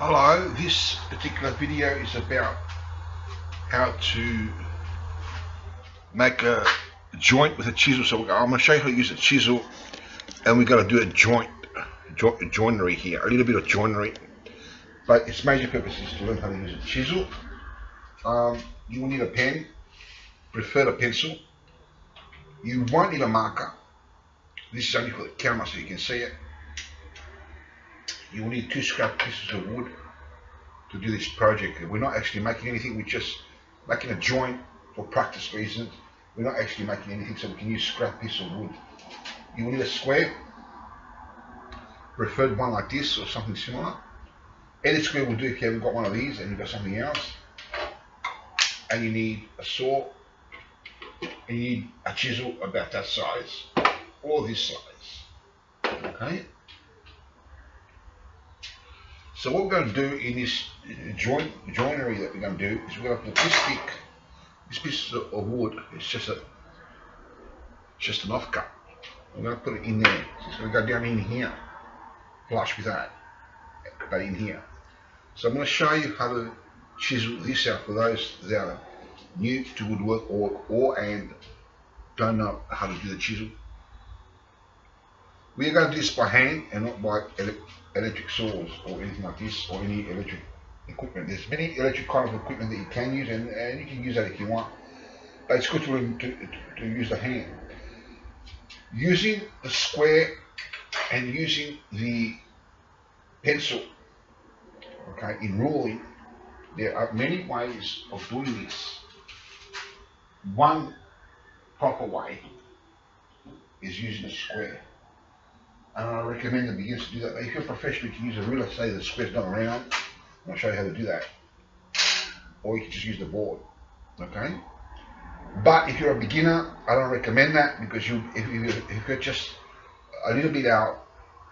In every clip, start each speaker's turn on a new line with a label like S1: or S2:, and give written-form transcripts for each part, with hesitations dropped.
S1: Hello, this particular video is about how to make a joint with a chisel. So I'm going to show you how to use a chisel, and we're going to do a joinery here, a little bit of joinery, but its major purpose is to learn how to use a chisel. You will need a pen, prefer a pencil. You won't need a marker. This is only for the camera so you can see it. You will need 2 scrap pieces of wood to do this project. We're not actually making anything, we're just making a joint for practice reasons. We're not actually making anything, so we can use scrap piece of wood. You will need a square, preferred one like this or something similar. Any square will do if you haven't got one of these and you've got something else. And you need a saw, and you need a chisel about that size, or this size, okay? So what we're going to do in this joinery that we're going to do is we're going to put this piece of wood. It's just an offcut. We're going to put it in there. So it's going to go down in here, flush with that, but in here. So I'm going to show you how to chisel this out for those that are new to woodwork or and don't know how to do the chisel. We are going to do this by hand and not by electric saws or anything like this, or any electric equipment. There's many electric kind of equipment that you can use, and you can use that if you want, but it's good to use the hand. Using the square and using the pencil, okay, in ruling, there are many ways of doing this. One proper way is using a square. And I recommend the beginners to do that. But if you're a professional, you can use a ruler. Say the square's not around, and I'll show you how to do that. Or you can just use the board, okay? But if you're a beginner, I don't recommend that, because if you're just a little bit out,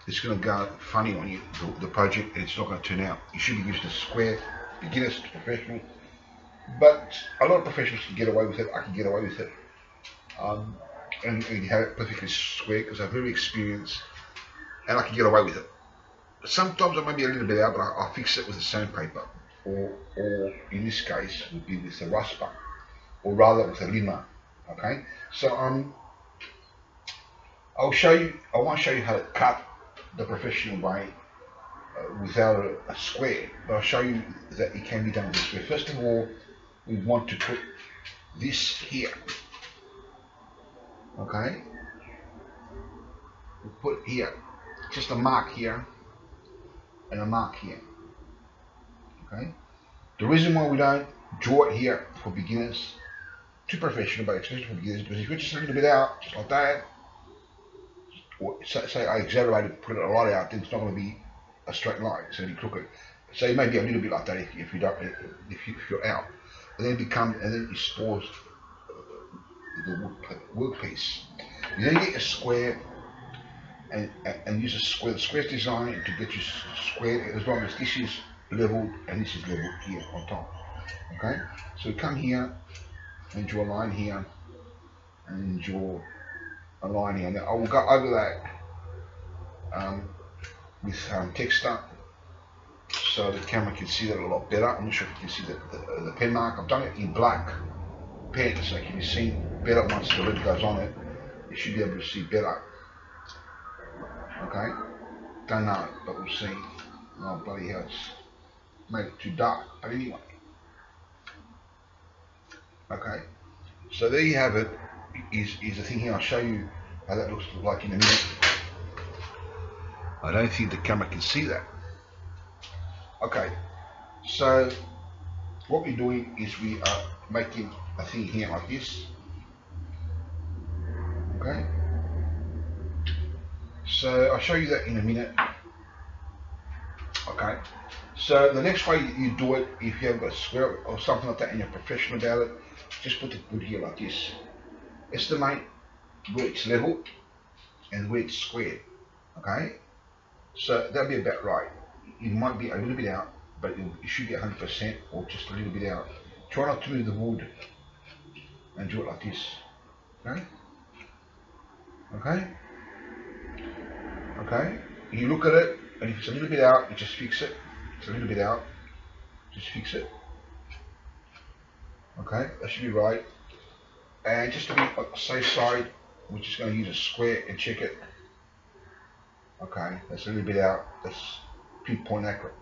S1: it's going to go funny on you, the project, and it's not going to turn out. You should be using a square, beginners to professional. But a lot of professionals can get away with it. I can get away with it. And you have it perfectly square because I'm very experienced. And I can get away with it. Sometimes I may be a little bit out, but I'll fix it with the sandpaper, or in this case would be with the rasper, or rather with a limmer. Okay, so I want to show you how to cut the professional way without a square, but I'll show you that it can be done this way. First of all, we want to put this here. Okay, we put it here. Just a mark here and a mark here. Okay. The reason why we don't draw it here for beginners, too professional, but especially for beginners, because if you're just a little bit out, just like that, or say I exaggerated, put it a lot out, then it's not going to be a straight line. It's going to be crooked. So you may be a little bit like that if you're out, and then it spoils the workpiece. You then get a square. And use a square. The square's designed to get you square as long as this is leveled and this is leveled here on top. Okay, so we come here and draw a line here and draw a line here. Now I will go over that with texture so the camera can see that a lot better. I'm not sure if you can see the pen mark. I've done it in black pen, so you can see better once the red goes on it. You should be able to see better. Okay, don't know, but we'll see. Oh bloody hell, it's made it too dark. But anyway, okay. So there you have it. Is the thing here? I'll show you how that looks like in a minute. I don't think the camera can see that. Okay, so what we're doing is we are making a thing here like this. Okay. So I'll show you that in a minute. Okay, so the next way you do it, if you have got a square or something like that and you're professional about it, just put the wood here like this. Estimate where it's level and where it's square. Okay, so that'll be about right. You might be a little bit out, but you should be 100% or just a little bit out. Try not to move the wood and do it like this. Okay. Okay. Okay, you look at it, and if it's a little bit out, you just fix it. It's a little bit out. Just fix it. Okay, that should be right. And just to be on the safe side, we're just going to use a square and check it. Okay, that's a little bit out. That's pinpoint accurate.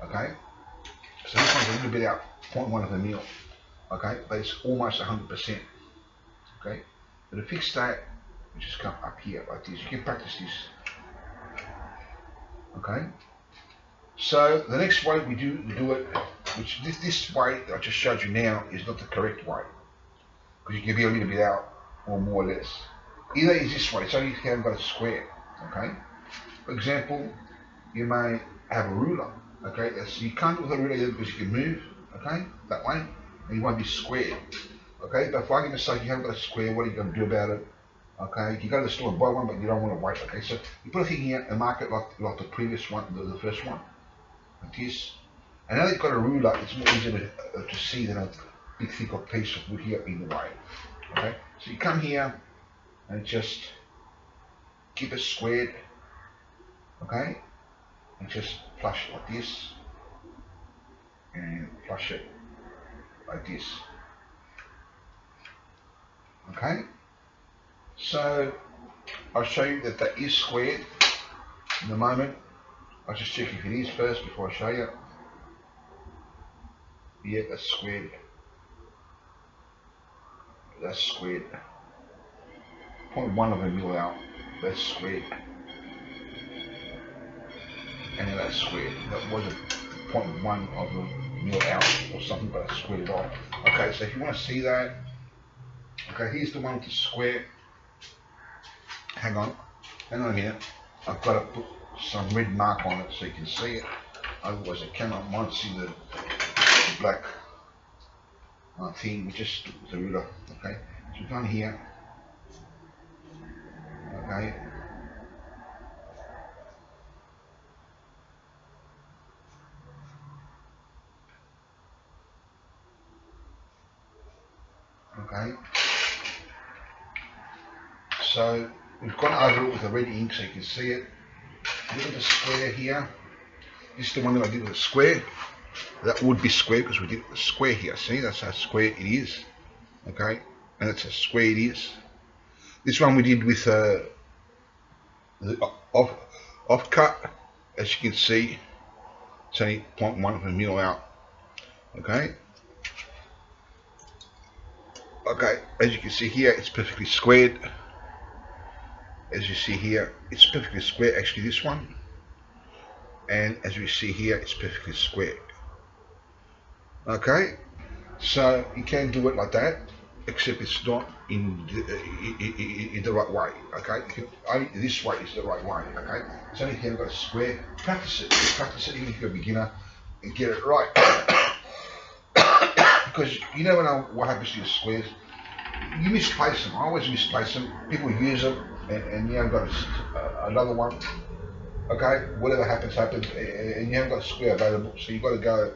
S1: Okay, so this one's a little bit out, 0.1 of a mil. Okay, but it's almost 100%. Okay, but to fix that, you just come up here like this. You can practice this. Okay, so the next way we do it, which this way I just showed you now is not the correct way, because you can be a little bit out or more or less. Either is this way, so you haven't got a square. Okay, for example, you may have a ruler. Okay, so you can't do it with a ruler either because you can move. Okay, that way, and you won't be squared. Okay, but for argument's sake, you haven't got a square. What are you going to do about it? Okay, you go to the store and buy one, but you don't want to wait. Okay, so you put a thing here and mark it like the previous one, the first one, like this. And now that you've got a ruler, it's more easy to see than a big thicker piece of wood here in the way. Okay, so you come here and just keep it squared. Okay, and just flush it like this, and flush it like this. Okay, so I'll show you that that is squared in a moment. I'll just check if it is first before I show you. Yeah, that's squared. That's squared. 0.1 of a mil out. That's squared. And that's squared. That wasn't 0.1 of a mil out or something, but I squared it off. Okay, so if you want to see that, okay, here's the one with the square. Hang on a minute. I've got to put some red mark on it so you can see it. Otherwise, I cannot might see the black thing, which is the ruler. Okay, so we've done here. Okay. Okay. So we've gone over it with the red ink so you can see it. Look at the square here. This is the one that I did with a square. That would be square because we did a square here. See, that's how square it is. Okay, and that's how square it is. This one we did with the off cut. As you can see, it's only 0.1 of a mil out. Okay. Okay, as you can see here, it's perfectly squared. As you see here, it's perfectly square. Actually, this one. And as we see here, it's perfectly square. Okay, so you can do it like that, except it's not in the right way. Okay, only this way is the right way. Okay, it's only if you've got a square. Practice it even if you're a beginner, and get it right. Because you never know what happens to your squares. You misplace them. I always misplace them. People use them, and you haven't got another one. Okay, whatever happens, and you haven't got a square available, so you've got to go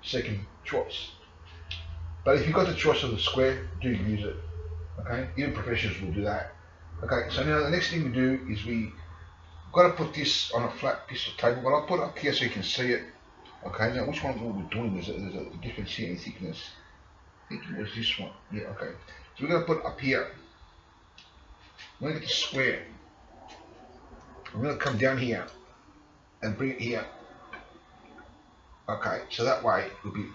S1: second choice. But if you've got the choice of the square, do use it. Okay, even professionals will do that. Okay, so now the next thing we do is we've got to put this on a flat piece of table. But I'll put it up here so you can see it. Okay, now which one are we doing? There's a difference here in thickness. I think it was this one. Yeah, okay. So we're going to put it up here. We're going to get the square. I'm going to come down here and bring it here. Okay, so that way it will be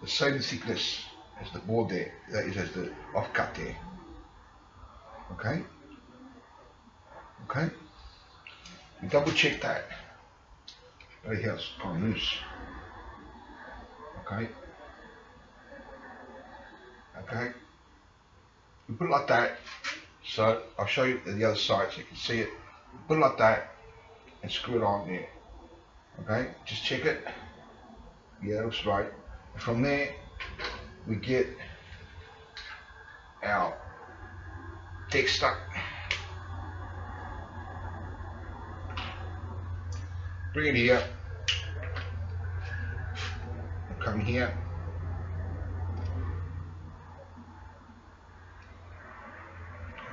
S1: the same thickness as the board there, that is as the offcut there. Okay? Okay? We double check that. Right here it's kind of loose. Okay? Okay? We put it like that. So I'll show you the other side so you can see it. Put it like that and screw it on there. Okay, just check it. Yeah, it looks right. And from there, we get our texture. Bring it here. Come here.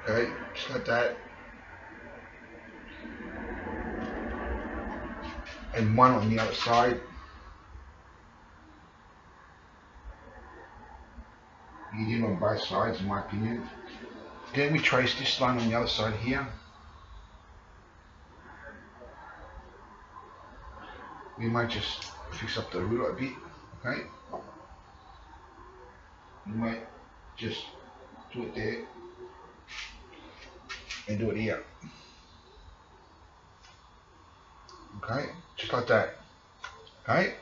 S1: Okay, just like that. and one on the other side. You need on both sides, in my opinion. Then we trace this line on the other side here. We might just fix up the ruler a bit, okay? You might just do it there and do it here. Okay, just like that. Okay,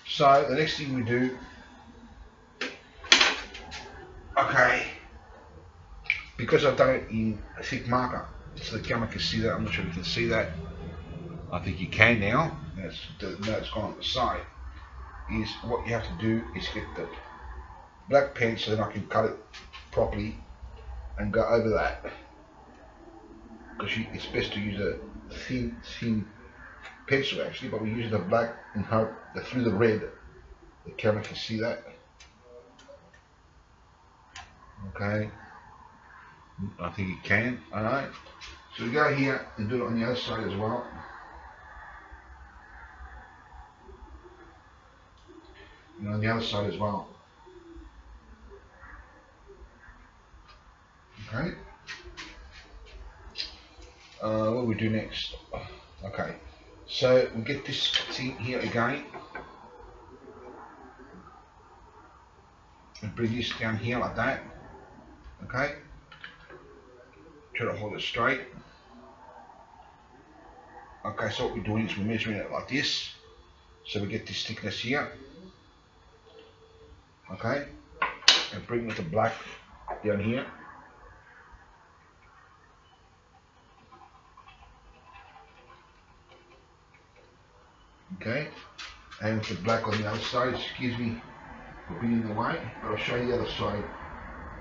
S1: so the next thing we do, okay, because I've done it in a thick marker, so the camera can see that. I'm not sure if you can see that. I think you can now. Now it's gone on the side. Is what you have to do is get the black pen so then I can cut it properly and go over that. Because it's best to use a thin pencil actually, but we use the black and hope that through the red the camera can see that. Okay, I think it can. Alright, so we go here and do it on the other side as well. And on the other side as well. Okay. What do we do next? Okay, so we get this thing here again and bring this down here like that. Okay, try to hold it straight. Okay, so what we're doing is we're measuring it like this, so we get this thickness here. Okay, and bring the black down here. Okay, and the black on the other side, excuse me for being in the way, but I'll show you the other side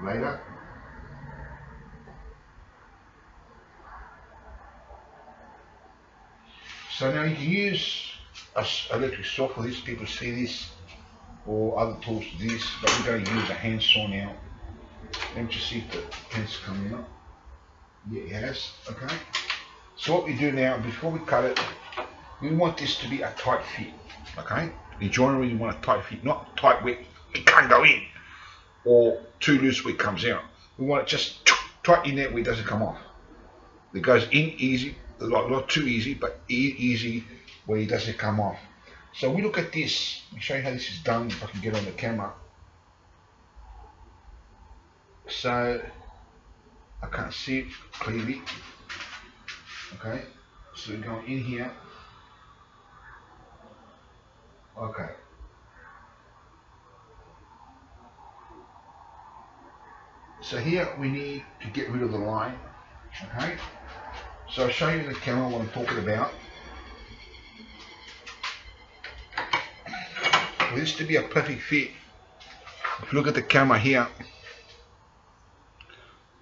S1: later. So now you can use an electric saw for this, people see this, or other tools to this, but we're going to use a hand saw now. Let me just see if the pen's coming up. Yeah, it has. Okay, so what we do now, before we cut it, we want this to be a tight fit. Okay, in joinery you want a tight fit, not tight where it can't go in, or too loose where it comes out. We want it just tight in there where it doesn't come off. It goes in easy, not too easy, but easy where it doesn't come off. So we look at this. Let me show you how this is done if I can get on the camera. So I can't see it clearly. Okay, so we're going in here. Okay. So here we need to get rid of the line. Okay. So I'll show you the camera what I'm talking about. For this to be a perfect fit, if you look at the camera here,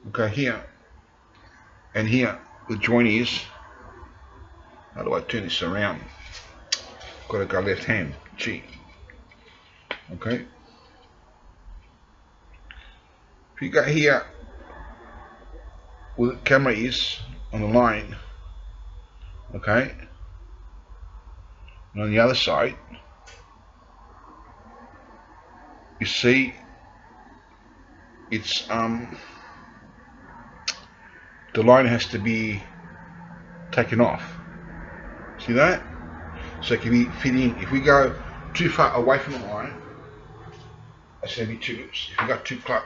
S1: okay, here and here, the joint is. How do I turn this around? Got to go left hand. Gee. Okay. If you go here, where the camera is on the line, okay, and on the other side, you see, it's the line has to be taken off. See that? So it can be fit in. If we go too far away from the line, it's going to be too loose. If we go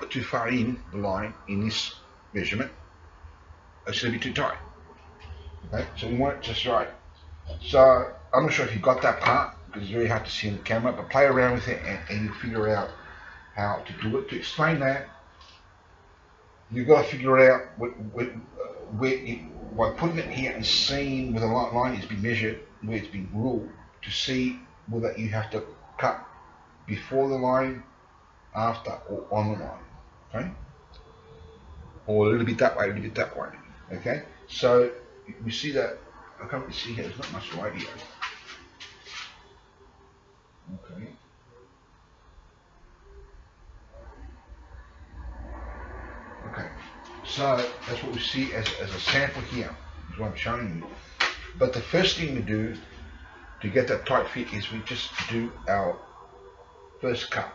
S1: too far in the line in this measurement, it's going to be too tight. Okay, so we want it just right. So I'm not sure if you got that part because it's very hard to see on the camera, but play around with it and you figure out how to do it. To explain that, you've got to figure it out by putting it here and seeing where the line is being measured, where it's been ruled, to see whether you have to cut before the line, after, or on the line. Okay, or a little bit that way, a little bit that way. Okay, so we see that. I can't really see here. There's not much light here. Okay. Okay, so that's what we see as a sample here, is what I'm showing you. But the first thing we do to get that tight fit is we just do our first cut.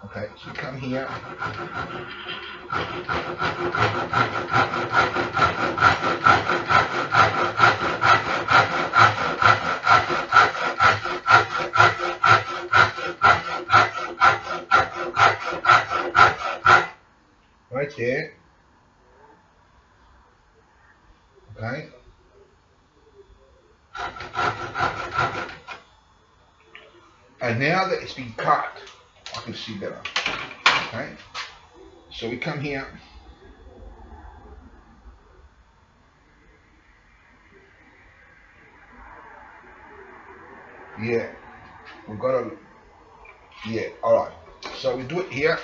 S1: Okay, so you come here. Right there. Okay. And now that it's been cut, I can see better. Okay. So we come here. Yeah. We've got to. Yeah. All right. So we do it here.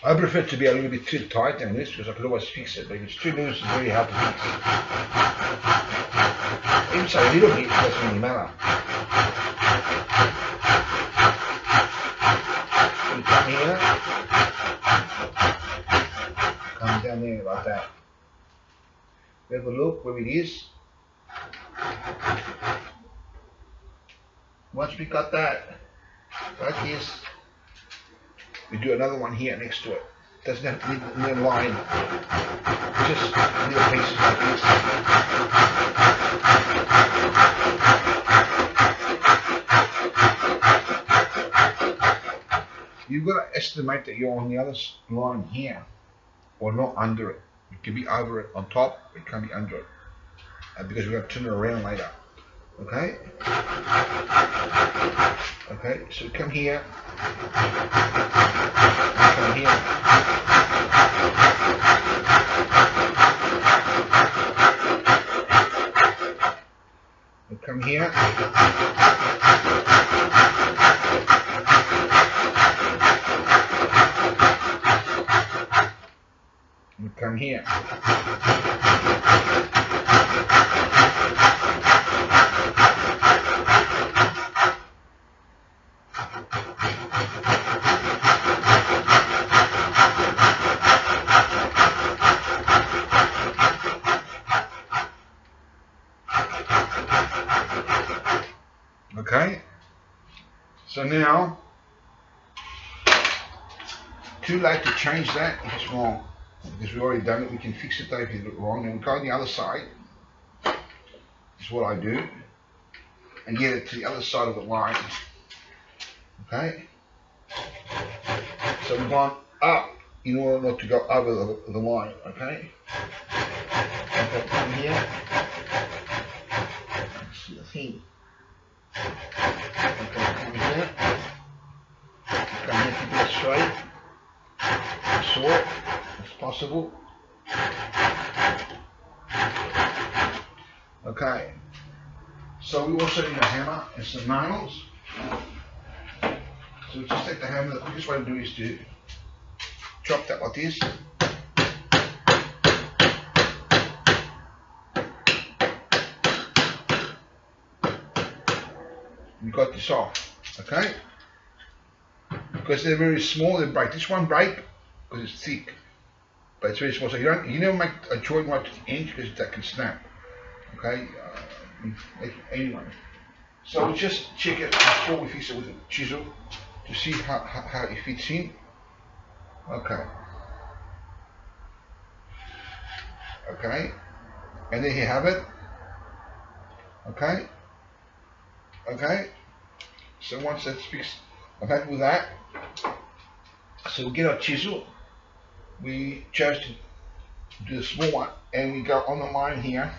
S1: I prefer it to be a little bit too tight than this because I could always fix it, but if it's too loose, it's very hard to fix. Even so a little bit, it doesn't really matter. So you come here, come down there like that. We have a look where it is. Once we got that, like this, we do another one here next to it. Doesn't have to be in line. Just little pieces like this. You've got to estimate that you're on the other line here, or not under it. It can be over it on top, it can be under it. Because we're going to turn it around later. Okay? Okay, so come here. Come here. We'll come here. We'll come here. Okay, so now, too late to change that if it's wrong, because we've already done it. We can fix it though if you do it wrong, and we go on the other side. Is what I do, and get it to the other side of the line. Okay, so we've gone up in order not to go over the line. Okay, okay, come here. Let's see the thing. Okay, come here. Come here, keep it straight, short as possible. Okay, so we also need a hammer and some nails. So we just take the hammer. The quickest way to do is to chop that like this. We got this off, okay? Because they're very small, they break. This one break because it's thick, but it's very small. So you never make a joint right to the edge because that can snap. Okay, anyway. So we'll just check it before we fix it with a chisel to see how it fits in. Okay. Okay, and there you have it. Okay. Okay, so once that's fixed, I'm happy with that. So we get our chisel. We chose to do the small one, and we go on the line here,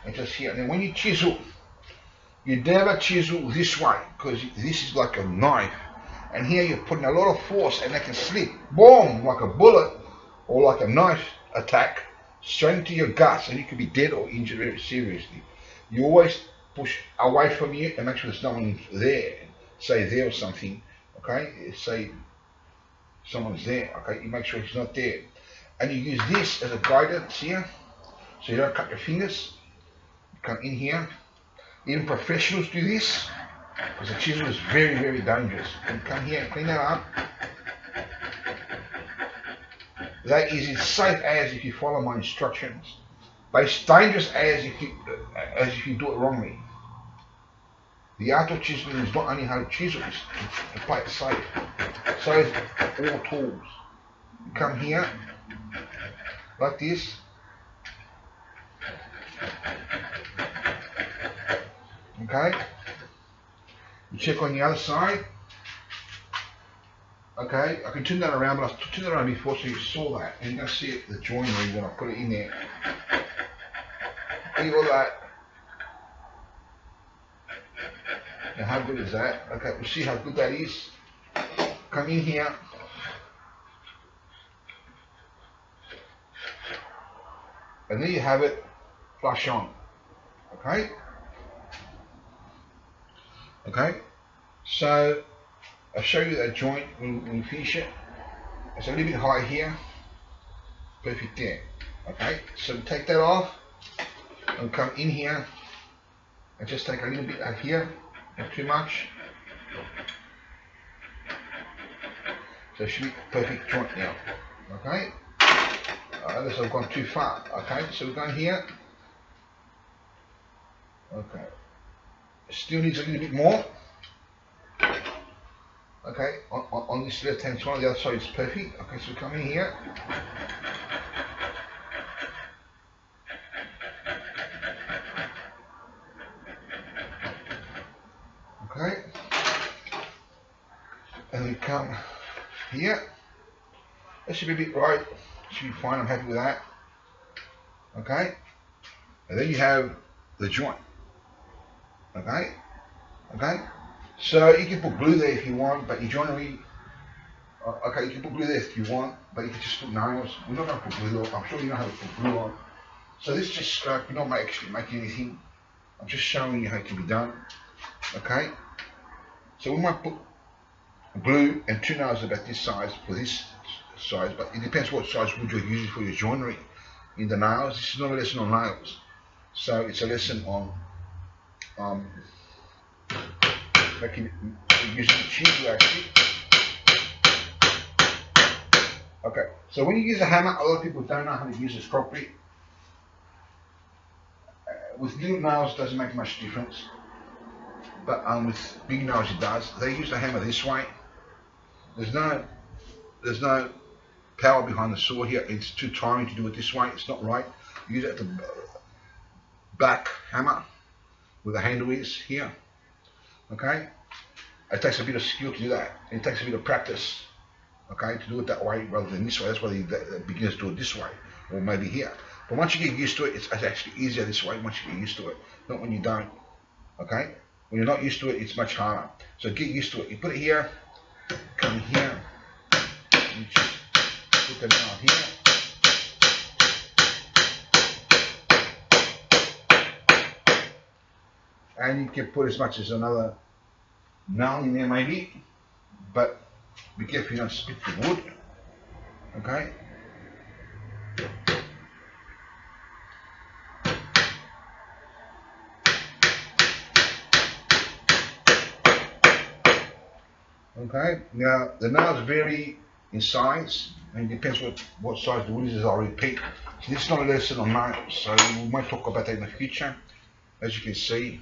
S1: and just here. And then when you chisel, you never chisel this way because this is like a knife, and here you're putting a lot of force, and they can slip, boom, like a bullet or like a knife attack straight into your guts, and you could be dead or injured very seriously. You always push away from you and make sure there's no one there, say there or something, okay, say someone's there, okay, you make sure he's not there, and you use this as a guidance here, so you don't cut your fingers. You come in here, even professionals do this, because the chisel is very, very dangerous. And come here and clean that up. That is as safe as if you follow my instructions, but it's dangerous as if you do it wrongly. The art of chiseling is not only how to chisel, it's to play it safe. So it's all tools. You come here, like this. Okay. You check on the other side. Okay, I can turn that around, but I turned that around before so you saw that. And you're going to see it, the joinery when I put it in there. Look at all that. Now how good is that? Okay, we'll see how good that is. Come in here. And there you have it, flush on. Okay? Okay? So, I'll show you that joint when we finish it. It's a little bit high here. Perfect there. Okay? So take that off and come in here and just take a little bit out here. Not too much. So it should be a perfect joint now. Okay? Unless I've gone too far. Okay, so we're going here. Okay. Still needs a little bit more. Okay, on this left hand side, the other side is perfect. Okay, so we come in here. Okay. And we come here. That should be a bit right. Should be fine, I'm happy with that. Okay. And then you have the joint. Okay. Okay. So you can put glue there if you want, but your joinery, okay, you can put glue there if you want, but you can just put nails. We're not going to put glue on. I'm sure you know how to put glue on. So this is just scrap. We're not actually making anything. I'm just showing you how it can be done. Okay. So we might put glue and 2 nails about this size for this size, but it depends what size wood you're using for your joinery in the nails. This is not a lesson on nails, so it's a lesson on using the chisel actually. Okay, so when you use a hammer, a lot of people don't know how to use this properly. With little nails it doesn't make much difference, but with big nails it does. They use the hammer this way. There's no power behind the saw here. It's too tiring to do it this way. It's not right. Use it at the back hammer where the handle is here. Okay, it takes a bit of skill to do that. It takes a bit of practice, okay, to do it that way rather than this way. That's why the beginners do it this way, or maybe here. But once you get used to it, it's actually easier this way. Once you get used to it, not when you don't. Okay, when you're not used to it, it's much harder. So get used to it. You put it here, come here, you just put the nail here. And you can put as much as another nail in there maybe, but be careful you don't split the wood. Okay. Okay, now the nails vary in size, and it depends what size the wood is, as I'll repeat. So this is not a lesson on nails, so we might talk about that in the future. As you can see,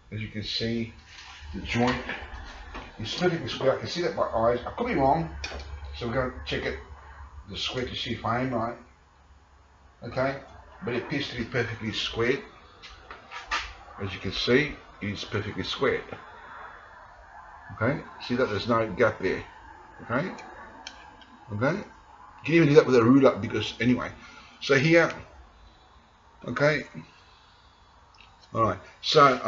S1: the joint is perfectly square. I can see that by eyes. I could be wrong, so we're going to check it, the square, to see if I am right. Okay, but it appears to be perfectly squared. As you can see, it's perfectly squared. Okay, see that there's no gap there. Okay, okay. You can even do that with a ruler, because anyway. So here, okay. All right. So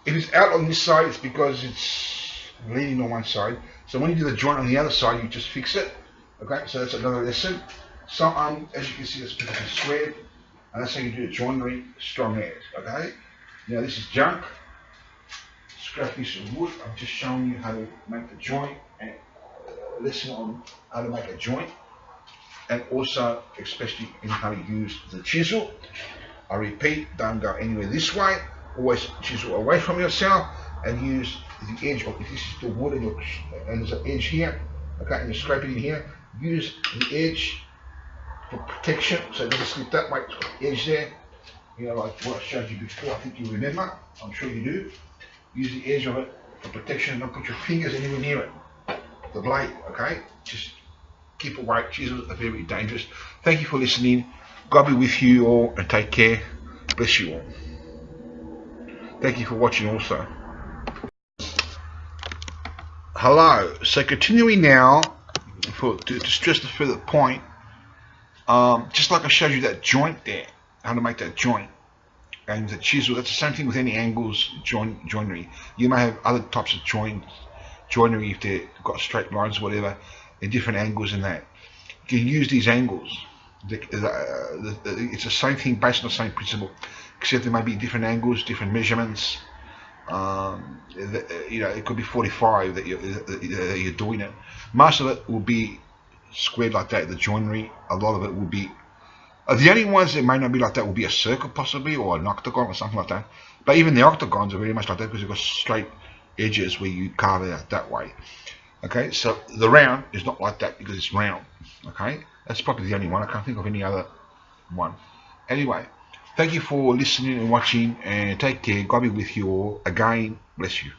S1: if it's out on this side, it's because it's leaning on one side. So when you do the joint on the other side, you just fix it. Okay. So that's another lesson. So as you can see, it's perfectly squared, and that's how you do the joinery, strong edge. Okay. Now this is junk. Scrap piece of wood. I'm just showing you how to make the joint, and a lesson on how to make a joint, and also especially in how to use the chisel. I repeat, don't go anywhere this way. always chisel away from yourself and use the edge of, if this is the wood and, and there's an edge here, okay, and you're scraping in here, use the edge for protection so it doesn't slip that way. It's got the edge there, you know, like what I showed you before. I think you remember, I'm sure you do. Use the edge of it for protection and don't put your fingers anywhere near it, the blade, okay? Just keep away. Chisels are very dangerous. Thank you for listening. God be with you all and take care. Bless you all. Thank you for watching also. Hello. So continuing now, to stress the further point, just like I showed you that joint there, how to make that joint, and the chisel, that's the same thing with any angles joinery. You may have other types of joinery if they've got straight lines or whatever, in different angles and that. You can use these angles. It's the same thing based on the same principle, except there may be different angles, different measurements. You know, it could be 45 that you're doing it. Most of it will be squared like that, the joinery. A lot of it will be, the only ones that may not be like that will be a circle possibly, or an octagon or something like that. But even the octagons are very much like that because they've got straight edges where you carve it out that way. Okay, so the round is not like that because it's round. Okay, that's probably the only one. I can't think of any other one. Anyway, thank you for listening and watching, and take care. God be with you all. Again, bless you.